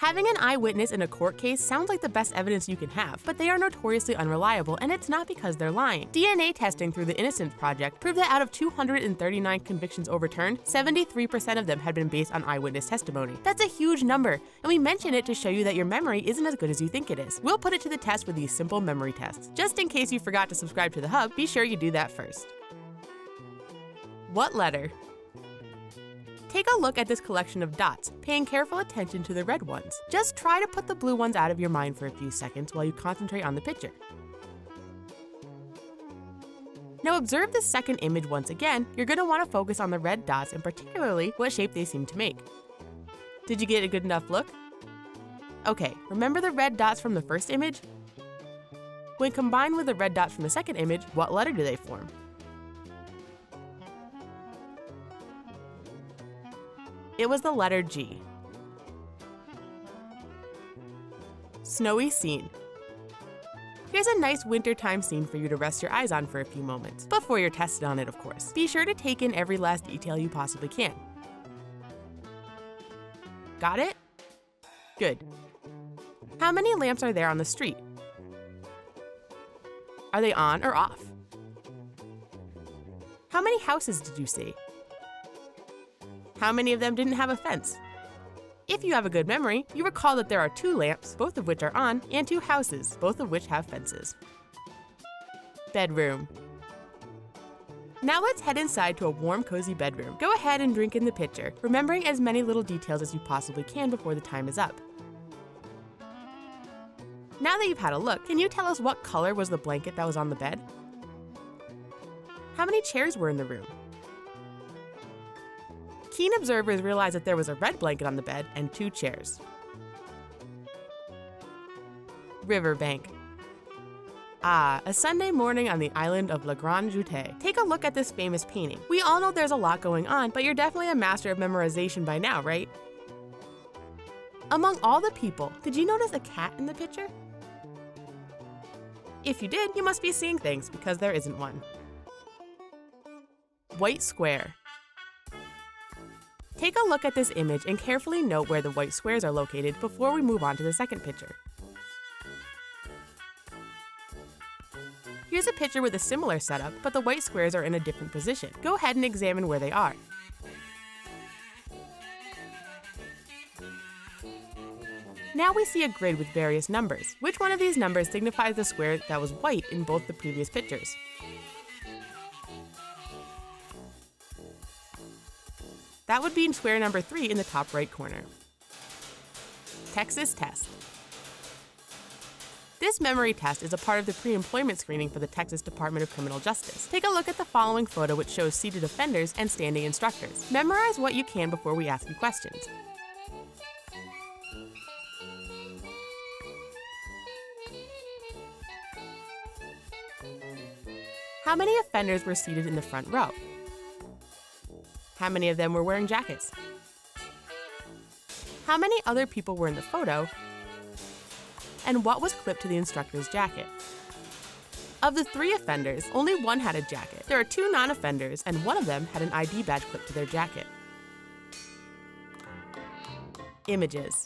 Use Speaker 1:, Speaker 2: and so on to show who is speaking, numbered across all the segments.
Speaker 1: Having an eyewitness in a court case sounds like the best evidence you can have, but they are notoriously unreliable, and it's not because they're lying. DNA testing through the Innocence Project proved that out of 239 convictions overturned, 73% of them had been based on eyewitness testimony. That's a huge number, and we mention it to show you that your memory isn't as good as you think it is. We'll put it to the test with these simple memory tests. Just in case you forgot to subscribe to the Hub, be sure you do that first. What letter? Take a look at this collection of dots, paying careful attention to the red ones. Just try to put the blue ones out of your mind for a few seconds while you concentrate on the picture. Now observe the second image once again. You're going to want to focus on the red dots and particularly what shape they seem to make. Did you get a good enough look? Okay, remember the red dots from the first image? When combined with the red dots from the second image, what letter do they form? It was the letter G. Snowy scene. Here's a nice wintertime scene for you to rest your eyes on for a few moments, before you're tested on it, of course. Be sure to take in every last detail you possibly can. Got it? Good. How many lamps are there on the street? Are they on or off? How many houses did you see? How many of them didn't have a fence? If you have a good memory, you recall that there are 2 lamps, both of which are on, and 2 houses, both of which have fences. Bedroom. Now let's head inside to a warm, cozy bedroom. Go ahead and drink in the picture, remembering as many little details as you possibly can before the time is up. Now that you've had a look, can you tell us what color was the blanket that was on the bed? How many chairs were in the room? Keen observers realized that there was a red blanket on the bed and 2 chairs. Riverbank. Ah, a Sunday morning on the island of La Grande Jatte. Take a look at this famous painting. We all know there's a lot going on, but you're definitely a master of memorization by now, right? Among all the people, did you notice a cat in the picture? If you did, you must be seeing things, because there isn't one. White square. Take a look at this image and carefully note where the white squares are located before we move on to the second picture. Here's a picture with a similar setup, but the white squares are in a different position. Go ahead and examine where they are. Now we see a grid with various numbers. Which one of these numbers signifies the square that was white in both the previous pictures? That would be in square number 3 in the top right corner. Texas test. This memory test is a part of the pre-employment screening for the Texas Department of Criminal Justice. Take a look at the following photo, which shows seated offenders and standing instructors. Memorize what you can before we ask you questions. How many offenders were seated in the front row? How many of them were wearing jackets? How many other people were in the photo? And what was clipped to the instructor's jacket? Of the 3 offenders, only 1 had a jacket. There are 2 non-offenders, and 1 of them had an ID badge clipped to their jacket. Images.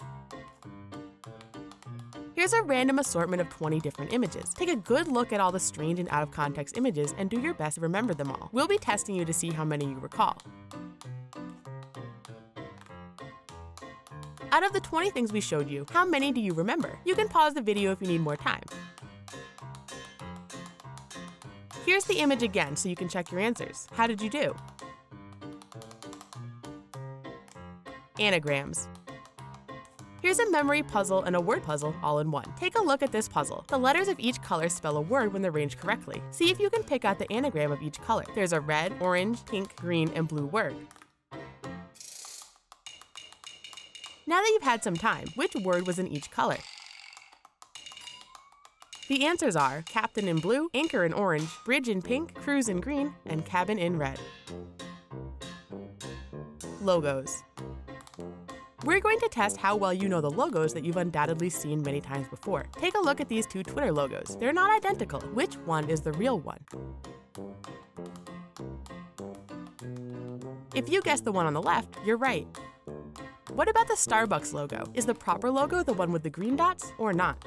Speaker 1: Here's a random assortment of 20 different images. Take a good look at all the strange and out-of-context images and do your best to remember them all. We'll be testing you to see how many you recall. Out of the 20 things we showed you, how many do you remember? You can pause the video if you need more time. Here's the image again so you can check your answers. How did you do? Anagrams. Here's a memory puzzle and a word puzzle all in one. Take a look at this puzzle. The letters of each color spell a word when they're arranged correctly. See if you can pick out the anagram of each color. There's a red, orange, pink, green, and blue word. Now that you've had some time, which word was in each color? The answers are captain in blue, anchor in orange, bridge in pink, cruise in green, and cabin in red. Logos. We're going to test how well you know the logos that you've undoubtedly seen many times before. Take a look at these 2 Twitter logos. They're not identical. Which one is the real one? If you guessed the one on the left, you're right. What about the Starbucks logo? Is the proper logo the one with the green dots or not?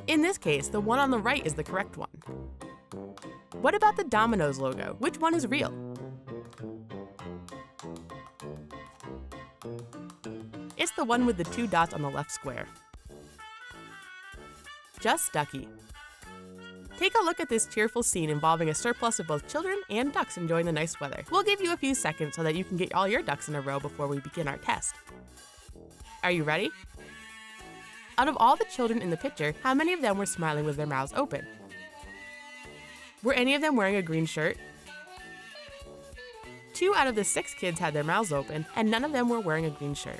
Speaker 1: In this case, the one on the right is the correct one. What about the Domino's logo? Which one is real? It's the one with the 2 dots on the left square. Just ducky. Take a look at this cheerful scene involving a surplus of both children and ducks enjoying the nice weather. We'll give you a few seconds so that you can get all your ducks in a row before we begin our test. Are you ready? Out of all the children in the picture, how many of them were smiling with their mouths open? Were any of them wearing a green shirt? 2 out of the 6 kids had their mouths open, and none of them were wearing a green shirt.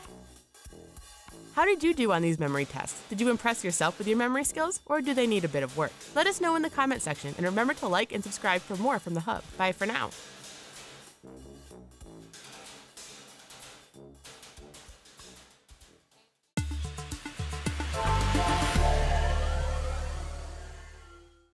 Speaker 1: How did you do on these memory tests? Did you impress yourself with your memory skills, or do they need a bit of work? Let us know in the comment section, and remember to like and subscribe for more from the Hub. Bye for now.